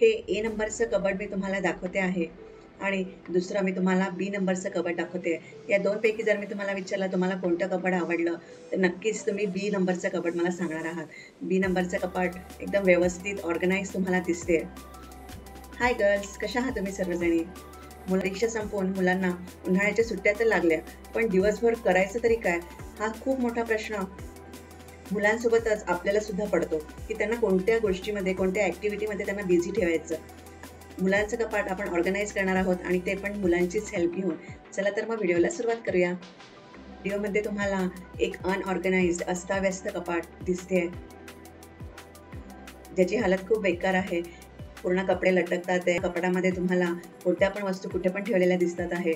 हे ए नंबरचं कबड मी तुम्हाला दाखवते आहे आणि दुसरं मी तुम्हाला बी नंबरचं कबड दाखवते. या दोनपैकी जर मी तुम्हाला विचारलं तुम्हाला कोणतं कबड आवडलं तर नक्कीच तुम्ही बी नंबरचं कबड मला सांगणार आहात. बी नंबरचं कपाट एकदम व्यवस्थित ऑर्गनाइज तुम्हाला दिसते. हाय गर्ल्स, कशा आहात तुम्ही सर्वजणी? परीक्षा संपवून मुलांना उन्हाळ्याच्या सुट्ट्या तर लागल्या, पण दिवसभर करायचं तरी काय? हा खूप मोठा प्रश्न मुलांसोबतच आपल्याला सुद्धा पडतो की त्यांना कोणत्या गोष्टीमध्ये, कोणत्या ॲक्टिव्हिटीमध्ये त्यांना बिझी ठेवायचं. मुलांचं कपाट आपण ऑर्गनाइज करणार आहोत आणि ते पण मुलांचीच हेल्प घेऊन. चला तर मग व्हिडिओला सुरुवात करूया. व्हिडिओमध्ये तुम्हाला एक अनऑर्गनाइज्ड अस्ताव्यस्त कपाट दिसते, ज्याची हालत खूप बेकार आहे. पूर्ण कपडे लटकतात आहे. कपाटामध्ये तुम्हाला कोणत्या पण वस्तू कुठे पण ठेवलेल्या दिसतात आहे.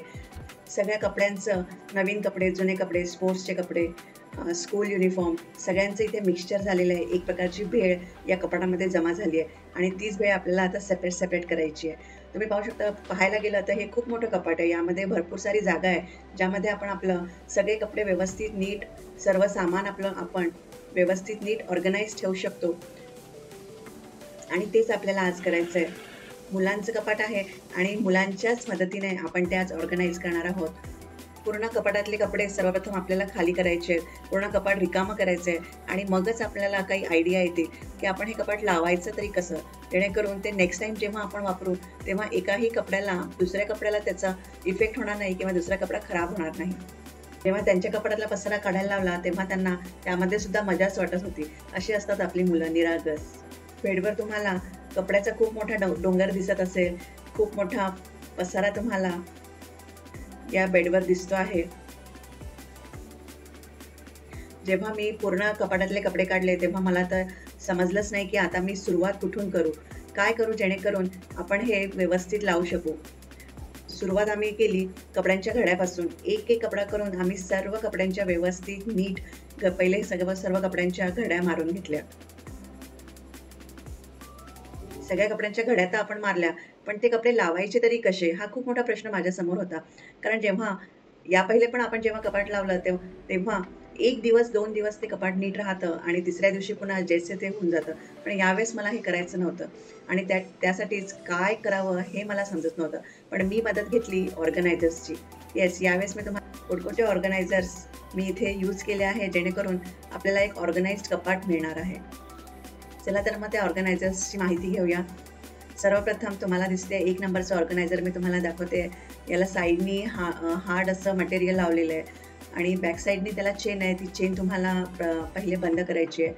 सगळ्या कपड्यांचं, नवीन कपडे, जुने कपडे, स्पोर्ट्सचे कपडे, स्कूल युनिफॉर्म सगळ्यांचं इथे मिक्सचर झालेलं आहे. एक प्रकारची भेळ या कपाटामध्ये जमा झाली आहे आणि तीच भेळ आपल्याला आता सेपरेट करायची आहे. तुम्ही पाहू शकता, पाहायला गेलं तर हे खूप मोठं कपाट आहे. यामध्ये भरपूर सारी जागा आहे, ज्यामध्ये आपण आपलं सगळे कपडे व्यवस्थित नीट, सर्व सामान आपलं आपण व्यवस्थित नीट ऑर्गनाइज ठेवू शकतो आणि तेच आपल्याला आज करायचं आहे. मुलांचं कपाट आहे आणि मुलांच्याच मदतीने आपण ते आज ऑर्गनाइज करणार आहोत. पूर्ण कपाटातले कपडे सर्वप्रथम आपल्याला खाली करायचे आहेत. पूर्ण कपाट रिकामं करायचं आहे आणि मगच आपल्याला काही आयडिया येते की आपण हे कपाट लावायचं तरी कसं, जेणेकरून ते नेक्स्ट टाईम जेव्हा आपण वापरू तेव्हा एकाही कपड्याला दुसऱ्या कपड्याला त्याचा इफेक्ट होणार नाही किंवा दुसरा कपडा खराब होणार नाही. जेव्हा त्यांच्या कपाटातला पसारा काढायला लावला तेव्हा त्यांना त्यामध्ये सुद्धा मजाच वाटत होती. अशी असतात आपली मुलं, निरागस. बेडवर तुम्हाला कपड्याचा खूप मोठा डोंगर दिसत असेल. खूप मोठा पसारा तुम्हाला या बेडवर दिसतो आहे. जेव्हा मी पूर्ण कपाटातले कपडे काढले तेव्हा मला तर समजलंच नाही की आता मी सुरुवात कुठून करू, काय करू जेणेकरून आपण हे व्यवस्थित लावू शकू. सुरुवात आम्ही केली कपड्यांच्या घड्यापासून. एक एक कपडा करून आम्ही सर्व कपड्यांच्या व्यवस्थित नीट पहिले सर्व कपड्यांच्या घड्या मारून घेतल्या. सगळ्या कपड्यांच्या घड्या तर आपण मारल्या, पण ते कपडे लावायचे तरी कसे? हा खूप मोठा प्रश्न माझ्यासमोर होता. कारण जेव्हा या पहिले पण आपण जेव्हा कपाट लावलं तेव्हा 1 दिवस, 2 दिवस ते कपाट नीट राहतं आणि तिसऱ्या दिवशी पुन्हा जैसे ते होऊन जातं. पण यावेळेस मला हे करायचं नव्हतं आणि त्यासाठीच काय करावं हे मला समजत नव्हतं. पण मी मदत घेतली ऑर्गनायझर्सची. येस, यावेळेस मी तुम्हाला कोणकोणते ऑर्गनायझर्स मी इथे यूज केले आहे, जेणेकरून आपल्याला एक ऑर्गनाइज्ड कपाट मिळणार आहे. चला तर मग त्या ऑर्गनायझर्सची माहिती घेऊया. सर्वप्रथम तुम्हाला दिसते 1 नंबरचं ऑर्गनायझर मी तुम्हाला दाखवते. याला साईडनी हार्ड असं मटेरियल लावलेलं आहे आणि बॅक साईडनी त्याला चेन आहे. ती चेन तुम्हाला पहिले बंद करायची आहे,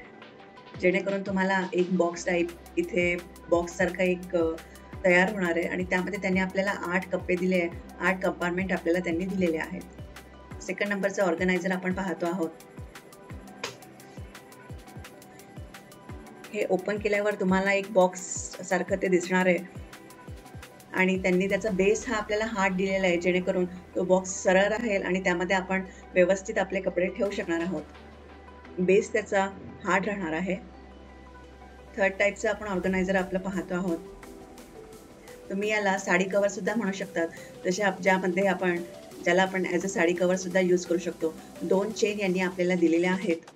जेणेकरून तुम्हाला एक बॉक्स टाईप इथे बॉक्ससारखा एक तयार होणार आहे आणि त्यामध्ये त्यांनी आपल्याला 8 कप्पे दिले आहे. 8 कंपार्टमेंट आपल्याला त्यांनी दिलेले आहेत. सेकंड नंबरचं ऑर्गनायझर आपण पाहतो आहोत. हे ओपन केल्यावर तुम्हाला एक बॉक्स सारखं ते दिसणार आहे आणि त्यांनी त्याचा बेस हा आपल्याला हार्ड दिलेला आहे, जेणेकरून तो बॉक्स सरळ राहील आणि त्यामध्ये आपण व्यवस्थित आपले कपडे ठेवू शकणार आहोत. बेस त्याचा हार्ड राहणार आहे. थर्ड टाईपचं आपण ऑर्गनायझर आपलं पाहतो आहोत. तुम्ही याला साडी कवर सुद्धा म्हणू शकतात, ज्याला आपण ॲज अ साडी कवर सुद्धा यूज करू शकतो. 2 चेन यांनी आपल्याला दिलेल्या आहेत.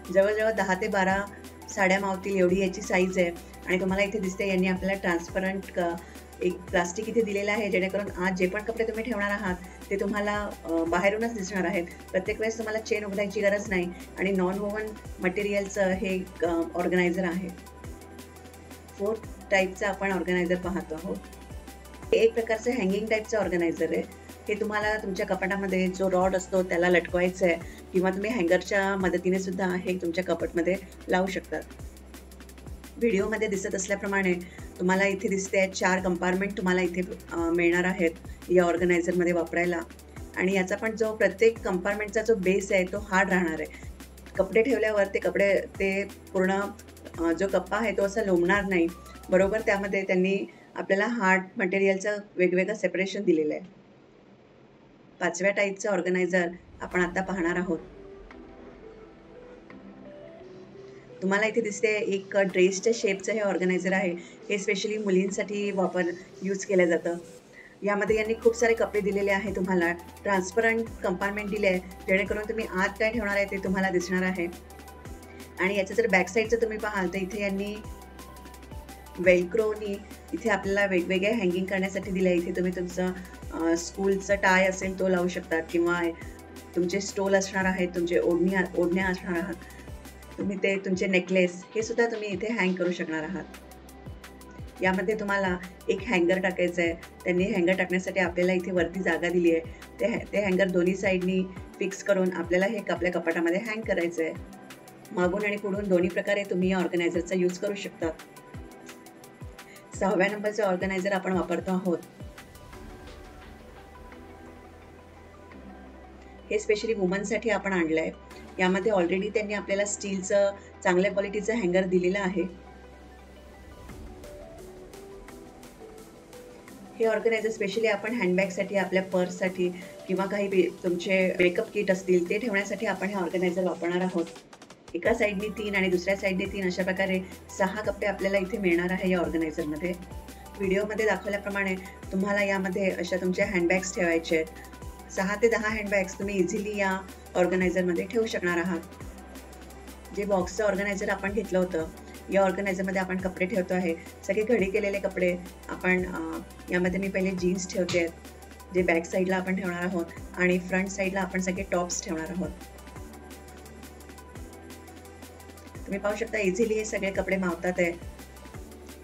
जवळजवळ 10 ते 12 साड्या मावतील एवढी याची साईज आहे आणि तुम्हाला इथे दिसते यांनी आपल्याला ट्रान्सपरंट एक प्लास्टिक इथे दिलेलं आहे, जेणेकरून आज जे पण कपडे तुम्ही ठेवणार आहात ते तुम्हाला बाहेरूनच दिसणार आहेत. प्रत्येक वेळेस तुम्हाला चेन उघडायची गरज नाही आणि नॉन वोवन मटेरियलचं हे ऑर्गनायझर आहे. 4th टाईपचं आपण ऑर्गनायझर पाहतो आहोत. हे एक प्रकारचं हँगिंग टाईपचं ऑर्गनायझर आहे. हे तुम्हाला तुमच्या कपाटामध्ये जो रॉड असतो त्याला लटकवायचं आहे किंवा तुम्ही हँगरच्या मदतीने सुद्धा हे तुमच्या कपाटमध्ये लावू शकतात. व्हिडिओमध्ये दिसत असल्याप्रमाणे तुम्हाला इथे दिसते 4 कंपार्टमेंट तुम्हाला इथे मिळणार आहेत या ऑर्गनायझरमध्ये वापरायला आणि याचा पण जो प्रत्येक कंपार्टमेंटचा जो बेस आहे तो हार्ड राहणार आहे. कपडे ठेवल्यावर ते पूर्ण जो कप्पा आहे तो असा लोंबणार नाही. बरोबर त्यामध्ये त्यांनी आपल्याला हार्ड मटेरियलचं वेगवेगळं सेपरेशन दिलेलं आहे. 5व्या टाईपचं ऑर्गनायझर आपण आता पाहणार आहोत. तुम्हाला इथे दिसते एक ड्रेसच्या शेपचं हे ऑर्गनायझर आहे. हे स्पेशली मुलींसाठी यूज केलं जातं. यामध्ये यांनी खूप सारे कपडे दिलेले आहे, तुम्हाला ट्रान्सपरंट कंपार्टमेंट दिले आहे, जेणेकरून तुम्ही आत काय ठेवणार आहे ते तुम्हाला दिसणार आहे. आणि याचं जर बॅक साईडचं तुम्ही पाहाल तर इथे यांनी वेल्क्रोनी इथे आपल्याला वेगवेगळे हँगिंग करण्यासाठी दिलं आहे. इथे तुम्ही तुमचं स्कूलचं टाय असेल तो लावू शकतात, किंवा तुमचे स्टोल असणार आहेत, तुमचे ओढण्या असणार आहात, तुम्ही ते तुमचे नेकलेस हे सुद्धा तुम्ही इथे हँग करू शकणार आहात. यामध्ये तुम्हाला एक हँगर टाकायचं आहे. त्यांनी हँगर टाकण्यासाठी आपल्याला इथे वरती जागा दिली आहे. ते हँगर दोन्ही साईडनी फिक्स करून आपल्याला हे आपल्या कपाटामध्ये हँग करायचं आहे. मागून आणि पुढून दोन्ही प्रकारे तुम्ही या ऑर्गनायझरचा यूज करू शकता. 6व्या नंबरचं ऑर्गनायझर आपण वापरतो आहोत. हे स्पेशली वुमनसाठी आपण आणलं आहे. यामध्ये ऑलरेडी त्यांनी आपल्याला स्टीलचं चांगल्या क्वालिटीचं हँगर दिलेलं आहे. हे ऑर्गनायझर स्पेशली आपण हँडबॅगसाठी, आपल्या पर्ससाठी किंवा काही तुमचे मेकअप किट असतील ते ठेवण्यासाठी आपण हे ऑर्गनायझर वापरणार आहोत. एका साईडने 3 आणि दुसऱ्या साईडने 3 अशा प्रकारे 6 कप्पे आपल्याला इथे मिळणार आहे या ऑर्गनायझरमध्ये. व्हिडिओमध्ये दाखवल्याप्रमाणे तुम्हाला यामध्ये अशा तुमच्या हँडबॅग्स ठेवायचे आहेत. 6 ते 10 हँडबॅग्स तुम्ही इझिली या ऑर्गनायझरमध्ये ठेवू शकणार आहात. जे बॉक्सचं ऑर्गनायझर आपण घेतलं होतं, या ऑर्गनायझरमध्ये आपण कपडे ठेवतो आहे. सगळे घडी केलेले कपडे आपण यामध्ये मी पहिले जीन्स ठेवते आहेत, जे बॅक साईडला आपण ठेवणार आहोत, आणि फ्रंट साईडला आपण सगळे टॉप्स ठेवणार आहोत. तुम्ही पाहू शकता इझिली हे सगळे कपडे मावतात आहे,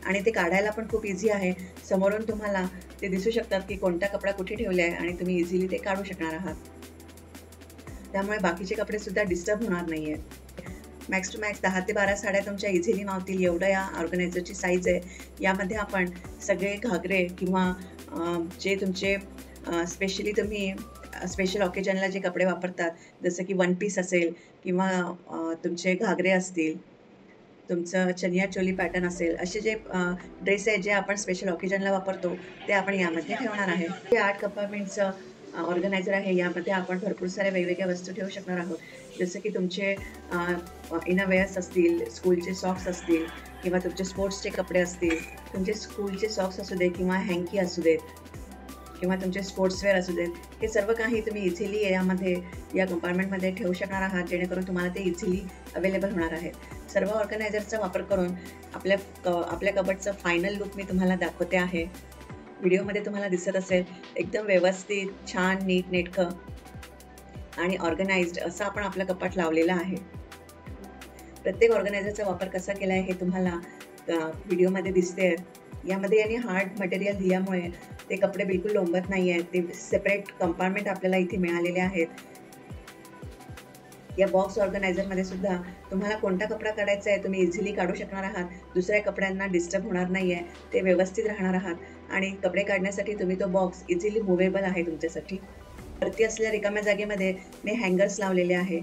आणि ते काढायला पण खूप इझी आहे. समोरून तुम्हाला ते दिसू शकतात की कोणता कपडा कुठे ठेवला आहे, आणि तुम्ही इझिली ते काढू शकणार आहात. त्यामुळे बाकीचे कपडे सुद्धा डिस्टर्ब होणार नाही आहेत. मॅक्स टू मॅक्स 10 ते 12 साड्या तुमच्या इझिली मावतील एवढं या ऑर्गनायझरची साईज आहे. यामध्ये आपण सगळे घागरे किंवा जे तुमचे स्पेशली तुम्ही स्पेशल ऑकेजनला जे कपडे वापरतात, जसं की वन पीस असेल किंवा तुमचे घागरे असतील, तुमचं चनिया चोली पॅटर्न असेल, असे जे ड्रेस आहेत जे आपण स्पेशल ऑकेजनला वापरतो ते आपण यामध्ये ठेवणार आहे. हे 8 कंपार्टमेंटचं ऑर्गनायझर आहे. यामध्ये आपण भरपूर साऱ्या वेगवेगळ्या वस्तू ठेवू शकणार आहोत, जसं की तुमचे इनरवेअर्स असतील, स्कूलचे सॉक्स असतील, किंवा तुमचे स्पोर्ट्सचे कपडे असतील, तुमचे स्कूलचे सॉक्स असू दे किंवा हँकी असू देत, किंवा तुमचे स्पोर्ट्सवेअर असू देत, हे सर्व काही तुम्ही इझिली यामध्ये या कंपार्टमेंटमध्ये ठेवू शकणार आहात, जेणेकरून तुम्हाला ते इझिली अवेलेबल होणार आहे. सर्व ऑर्गनायझरचा वापर करून आपल्या कबर्डचं फायनल लुक मी तुम्हाला दाखवते आहे. व्हिडिओमध्ये तुम्हाला दिसत असेल एकदम व्यवस्थित, छान, नीट नेटकं आणि ऑर्गनाइज्ड असं आपण आपलं कपाट लावलेलं आहे. प्रत्येक ऑर्गनायझरचा वापर कसा केला आहे हे तुम्हाला व्हिडिओमध्ये दिसते. यामध्ये यांनी हार्ड मटेरियल दिल्यामुळे ते कपडे बिलकुल लोंबत नाही आहेत. ते सेपरेट कंपार्टमेंट आपल्याला इथे मिळालेले आहेत. या बॉक्स ऑर्गनायझरमध्ये सुद्धा तुम्हाला कोणता कपडा काढायचा आहे तुम्ही इझिली काढू शकणार आहात. दुसऱ्या कपड्यांना डिस्टर्ब होणार नाही आहे, ते व्यवस्थित राहणार आहात, आणि कपडे काढण्यासाठी तुम्ही तो बॉक्स इझिली मुव्हेबल आहे तुमच्यासाठी. वरती असलेल्या रिकाम्या जागेमध्ये मी हँगर्स लावलेले आहे.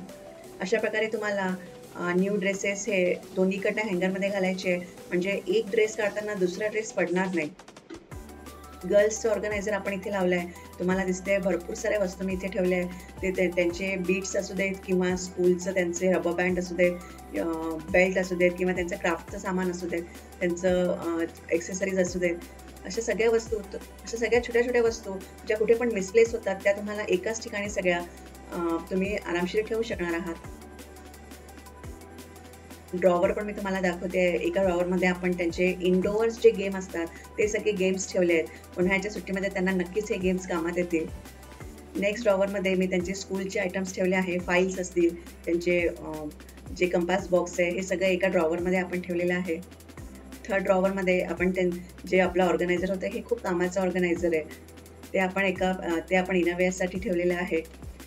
अशा प्रकारे तुम्हाला न्यू ड्रेसेस हे दोन्हीकडनं हँगरमध्ये घालायचे, म्हणजे एक ड्रेस काढताना दुसरा ड्रेस पडणार नाही. गर्ल्सचं ऑर्गनायझर आपण इथे लावलं आहे. तुम्हाला दिसते भरपूर साऱ्या वस्तू मी इथे ठेवल्या आहे. ते त्यांचे बीट्स असू देत, किंवा स्कूलचं त्यांचे रबर बँड असू देत, बेल्ट असू देत, किंवा त्यांचं क्राफ्टचं सामान असू देत, त्यांचं एक्सेसरीज असू देत, अशा सगळ्या वस्तू, अशा सगळ्या छोट्या छोट्या वस्तू ज्या कुठे पण मिसप्लेस होतात त्या तुम्हाला एकाच ठिकाणी सगळ्या तुम्ही आरामशीर ठेवू शकणार आहात. ड्रॉवर पण मी तुम्हाला दाखवते. एका ड्रॉवरमध्ये आपण त्यांचे इनडोअर्स जे गेम असतात ते सगळे गेम्स ठेवले आहेत. उन्हाळ्याच्या सुट्टीमध्ये त्यांना नक्कीच हे गेम्स कामात येतील. नेक्स्ट ड्रॉवरमध्ये मी त्यांचे स्कूलचे आयटम्स ठेवले आहे. फाईल्स असतील, त्यांचे जे कंपास बॉक्स आहे, हे सगळं एका ड्रॉवरमध्ये आपण ठेवलेलं आहे. थर्ड ड्रॉवरमध्ये आपण जे आपलं ऑर्गनायझर होतं हे खूप कामाचं ऑर्गनायझर आहे, ते आपण इनरवेअरसाठी ठेवलेलं आहे.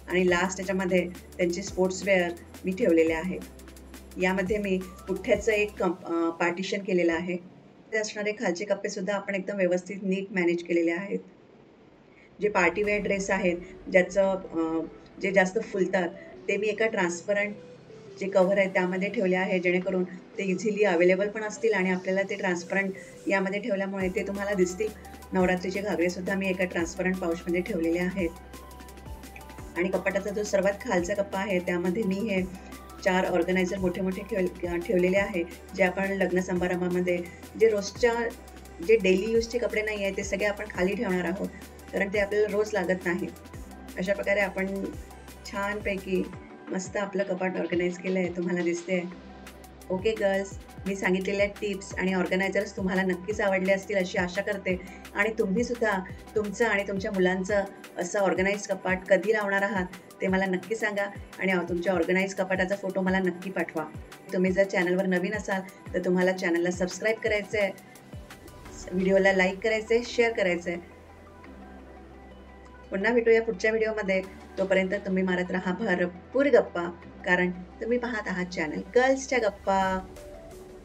आणि लास्ट याच्यामध्ये त्यांचे स्पोर्ट्सवेअर मी ठेवलेले आहे. यामध्ये मी पुठ्ठ्याचं एक पार्टिशन केलेलं आहे. ते असणारे खालचे कप्पे सुद्धा आपण एकदम व्यवस्थित नीट मॅनेज केलेले आहेत. जे पार्टीवेअर ड्रेस आहेत, जे जास्त फुलतात, ते मी एका ट्रान्सपरंट जे कव्हर आहे त्यामध्ये ठेवले आहे, जेणेकरून ते इझिली अवेलेबल पण असतील, आणि आपल्याला ते ट्रान्सपरंट यामध्ये ठेवल्यामुळे ते तुम्हाला दिसतील. नवरात्रीचे घागरेसुद्धा मी एका ट्रान्सपरंट पाऊचमध्ये ठेवलेले आहेत. आणि कपाटाचा जो सर्वात खालचा कप्पा आहे त्यामध्ये मी हे 4 ऑर्गनायझर मोठे मोठे ठेवलेले आहे, जे आपण लग्न समारंभामध्ये जे रोजच्या जे डेली यूजचे कपडे नाही आहेत ते सगळे आपण खाली ठेवणार आहोत. कारण ते आपल्याला रोज लागत नाही. अशा प्रकारे आपण छानपैकी मस्त आपलं कपाट ऑर्गनाइज केलं आहे, तुम्हाला दिसते. ओके गर्ल्स, मी सांगितलेल्या टिप्स आणि ऑर्गनायझर्स तुम्हाला नक्कीच आवडले असतील अशी आशा करते. आणि तुम्हीसुद्धा तुमचं आणि तुमच्या मुलांचं असं ऑर्गनाइज कपाट कधी लावणार आहात ते मला नक्की सांगा आणि तुमच्या ऑर्गनाइज कपाटाचा फोटो मला नक्की पाठवा. तुम्ही जर चॅनलवर नवीन असाल तर तुम्हाला चॅनलला सबस्क्राईब करायचं आहे, व्हिडिओला लाईक करायचं आहे, शेअर करायचं आहे. पुन्हा भेटूया पुढच्या व्हिडिओमध्ये. तोपर्यंत तुम्ही मारत राहा भरपूर गप्पा, कारण तुम्ही पाहत आहात चॅनल गर्ल्सच्या गप्पा.